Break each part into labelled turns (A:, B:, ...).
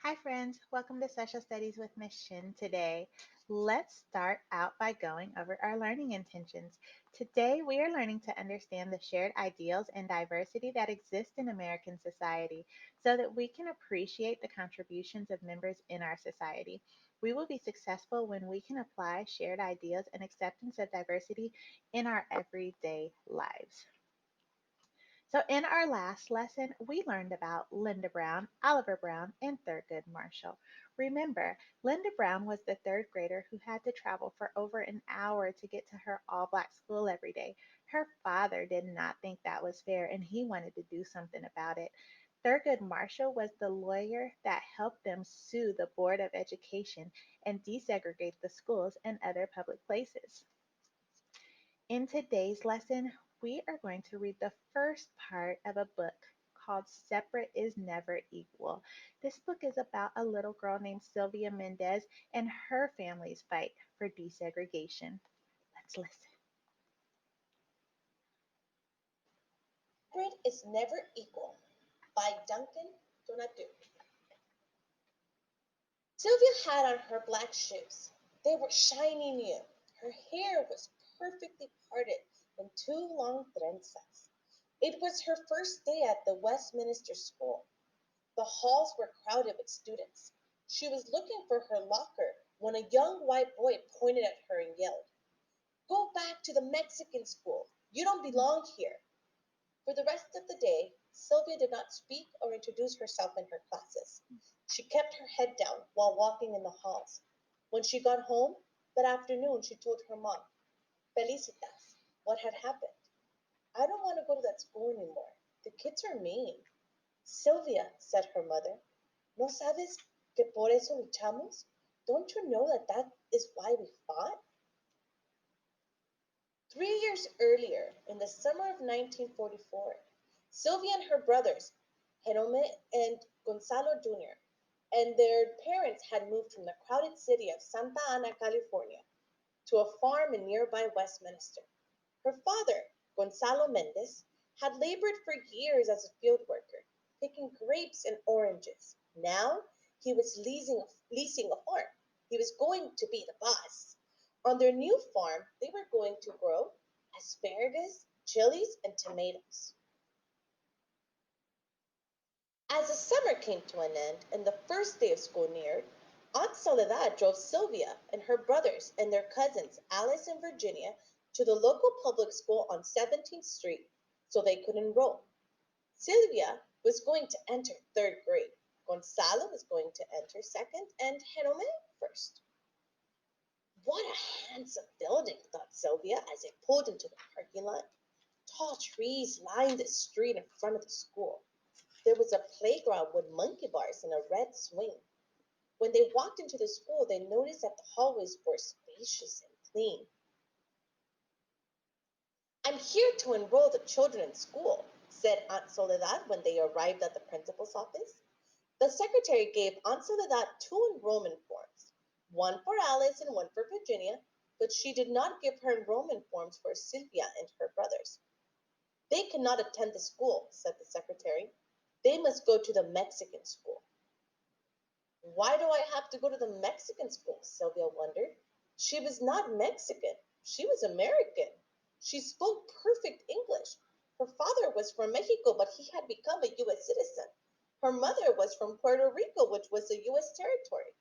A: Hi, friends. Welcome to Social Studies with Miss Shin today. Let's start out by going over our learning intentions. Today, we are learning to understand the shared ideals and diversity that exist in American society so that we can appreciate the contributions of members in our society. We will be successful when we can apply shared ideals and acceptance of diversity in our everyday lives. So, in our last lesson, we learned about Linda Brown, Oliver Brown, and Thurgood Marshall. Remember, Linda Brown was the third grader who had to travel for over an hour to get to her all black school every day. Her father did not think that was fair and he wanted to do something about it. Thurgood Marshall was the lawyer that helped them sue the Board of Education and desegregate the schools and other public places. In today's lesson, we are going to read the first part of a book called Separate is Never Equal. This book is about a little girl named Sylvia Mendez and her family's fight for desegregation. Let's listen.
B: Separate is Never Equal by Duncan Donatu. Sylvia had on her black shoes. They were shiny new. Her hair was perfectly parted in two long trenzas. It was her first day at the Westminster School. The halls were crowded with students. She was looking for her locker when a young white boy pointed at her and yelled, "Go back to the Mexican school. You don't belong here." For the rest of the day, Sylvia did not speak or introduce herself in her classes. She kept her head down while walking in the halls. When she got home that afternoon, she told her mom, "Felicitas," what had happened. "I don't want to go to that school anymore. The kids are mean." "Sylvia," said her mother, "¿no sabes que por eso luchamos? Don't you know that that is why we fought?" 3 years earlier, in the summer of 1944, Sylvia and her brothers, Jerome and Gonzalo Jr., and their parents had moved from the crowded city of Santa Ana, California, to a farm in nearby Westminster. Her father, Gonzalo Mendez, had labored for years as a field worker, picking grapes and oranges. Now he was leasing a farm. He was going to be the boss. On their new farm, they were going to grow asparagus, chilies, and tomatoes. As the summer came to an end and the first day of school neared, Aunt Soledad drove Sylvia and her brothers and their cousins Alice and Virginia to the local public school on 17th Street so they could enroll. Sylvia was going to enter third grade. Gonzalo was going to enter second and Jerome first. What a handsome building, thought Sylvia as they pulled into the parking lot. Tall trees lined the street in front of the school. There was a playground with monkey bars and a red swing. When they walked into the school, they noticed that the hallways were spacious and clean. "I'm here to enroll the children in school," said Aunt Soledad when they arrived at the principal's office. The secretary gave Aunt Soledad two enrollment forms, one for Alice and one for Virginia, but she did not give her enrollment forms for Sylvia and her brothers. "They cannot attend the school," said the secretary. "They must go to the Mexican school." "Why do I have to go to the Mexican school?" Sylvia wondered. She was not Mexican. She was American. She spoke perfect English. Her father was from Mexico, but he had become a U.S. citizen. Her mother was from Puerto Rico, which was a U.S. territory.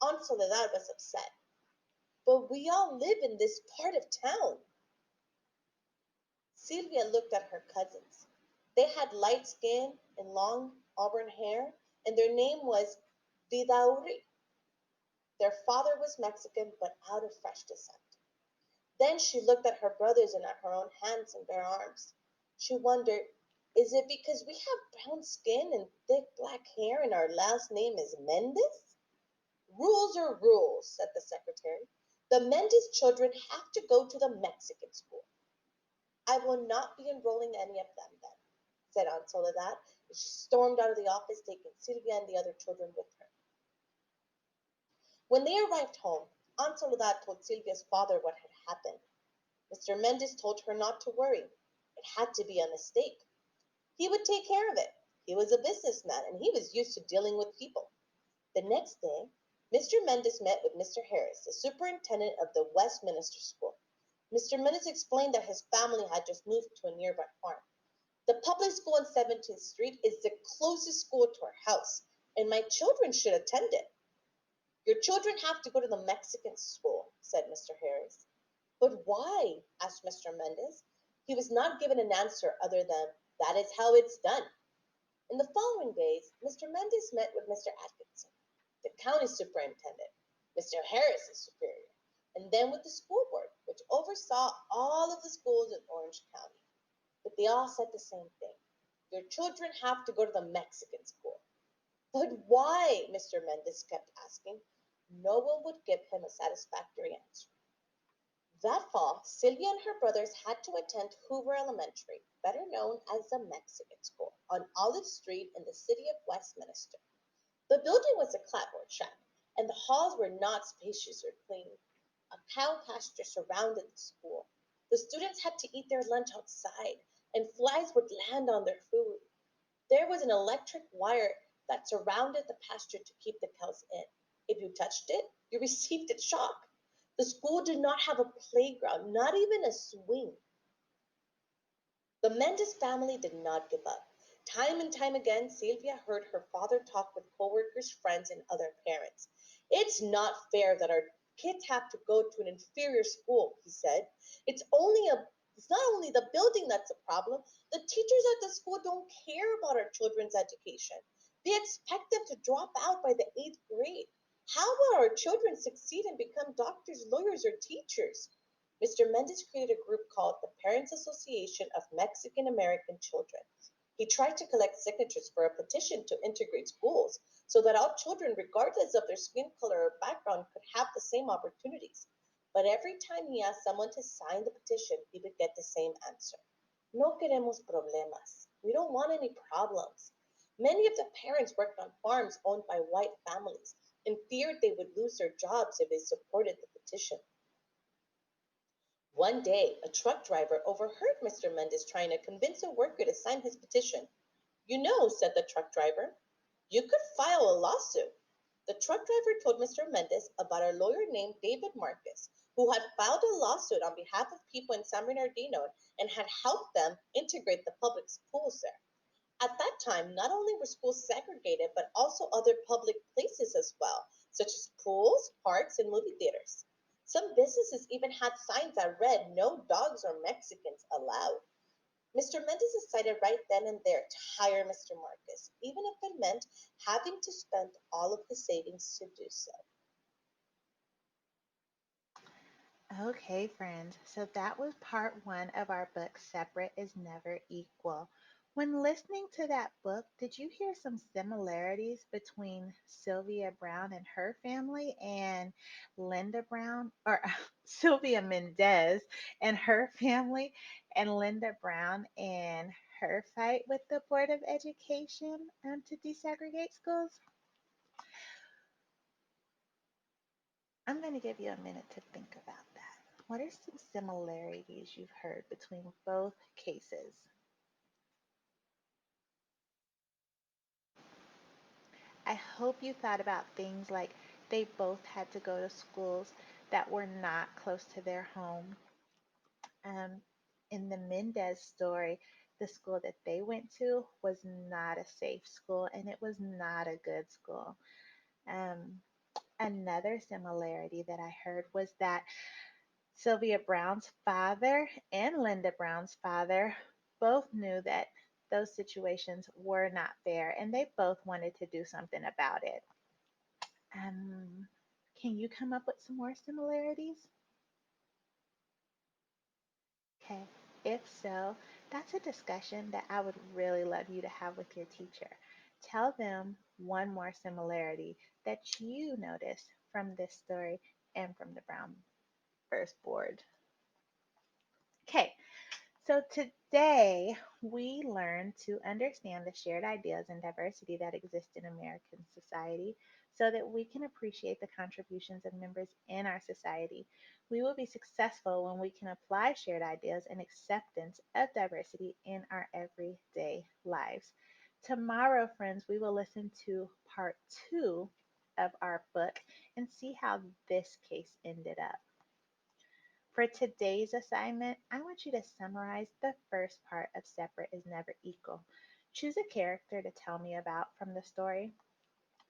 B: Aunt Soledad was upset. "But we all live in this part of town." Sylvia looked at her cousins. They had light skin and long auburn hair, and their name was Vidaurri. Their father was Mexican, but out of fresh descent. Then she looked at her brothers and at her own hands and bare arms. She wondered, is it because we have brown skin and thick black hair and our last name is Mendez? "Rules are rules," said the secretary. "The Mendez children have to go to the Mexican school." "I will not be enrolling any of them then," said Aunt Soledad, and she stormed out of the office, taking Sylvia and the other children with her. When they arrived home, Aunt Soledad told Sylvia's father what had happened. Mr. Mendez told her not to worry. It had to be a mistake. He would take care of it. He was a businessman and he was used to dealing with people. The next day, Mr. Mendez met with Mr. Harris, the superintendent of the Westminster School. Mr. Mendez explained that his family had just moved to a nearby farm. The public school on 17th Street is the closest school to our house, and my children should attend it. Your children have to go to the Mexican school, said Mr. Harris. But why? Asked Mr. Mendez. He was not given an answer other than, that is how it's done. In the following days, Mr. Mendez met with Mr. Atkinson, the county superintendent, Mr. Harris's superior, and then with the school board, which oversaw all of the schools in Orange County. But they all said the same thing. Your children have to go to the Mexican school. But why? Mr. Mendez kept asking. No one would give him a satisfactory answer. That fall, Sylvia and her brothers had to attend Hoover Elementary, better known as the Mexican School, on Olive Street in the city of Westminster. The building was a clapboard shack, and the halls were not spacious or clean. A cow pasture surrounded the school. The students had to eat their lunch outside, and flies would land on their food. There was an electric wire that surrounded the pasture to keep the cows in. If you touched it, you received a shock. The school did not have a playground, not even a swing. The Mendes family did not give up. Time and time again, Sylvia heard her father talk with coworkers, friends, and other parents. It's not fair that our kids have to go to an inferior school, he said. It's not only the building that's a problem. The teachers at the school don't care about our children's education. They expect them to drop out by the 8th grade. How will our children succeed and become doctors, lawyers, or teachers? Mr. Mendez created a group called the Parents Association of Mexican American Children. He tried to collect signatures for a petition to integrate schools so that all children, regardless of their skin color or background, could have the same opportunities. But every time he asked someone to sign the petition, he would get the same answer. No queremos problemas. We don't want any problems. Many of the parents worked on farms owned by white families and feared they would lose their jobs if they supported the petition. One day, a truck driver overheard Mr. Mendez trying to convince a worker to sign his petition. You know, said the truck driver, you could file a lawsuit. The truck driver told Mr. Mendez about a lawyer named David Marcus, who had filed a lawsuit on behalf of people in San Bernardino and had helped them integrate the public schools there. At that time, not only were schools segregated, but also other public places as well, such as pools, parks, and movie theaters. Some businesses even had signs that read, no dogs or Mexicans allowed. Mr. Mendez decided right then and there to hire Mr. Marcus, even if it meant having to spend all of his savings to do so.
A: Okay, friends, so that was part one of our book, Separate is Never Equal. When listening to that book, did you hear some similarities between Sylvia Brown and her family and Linda Brown, or Sylvia Mendez and her family, and Linda Brown and her fight with the Board of Education to desegregate schools? I'm going to give you a minute to think about that. What are some similarities you've heard between both cases? I hope you thought about things like they both had to go to schools that were not close to their home. Um, in the Mendez story, the school that they went to was not a safe school and it was not a good school. Um, Another similarity that I heard was that Sylvia Brown's father and Linda Brown's father both knew that those situations were not fair and they both wanted to do something about it. Um, can you come up with some more similarities? Okay, if so, that's a discussion that I would really love you to have with your teacher. Tell them one more similarity that you noticed from this story and from the Brown first board. Okay, so today we learn to understand the shared ideas and diversity that exist in American society so that we can appreciate the contributions of members in our society. We will be successful when we can apply shared ideas and acceptance of diversity in our everyday lives. Tomorrow, friends, we will listen to part two of our book and see how this case ended up. For today's assignment, I want you to summarize the first part of Separate is Never Equal. Choose a character to tell me about from the story.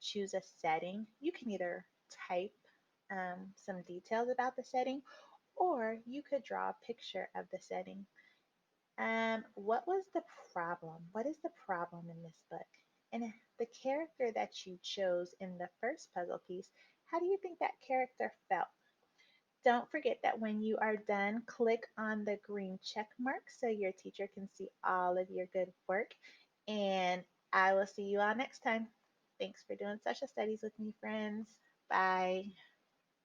A: Choose a setting. You can either type some details about the setting or you could draw a picture of the setting. What was the problem? What is the problem in this book? And the character that you chose in the first puzzle piece, how do you think that character felt? Don't forget that when you are done, click on the green check mark so your teacher can see all of your good work. And I will see you all next time. Thanks for doing social studies with me, friends. Bye.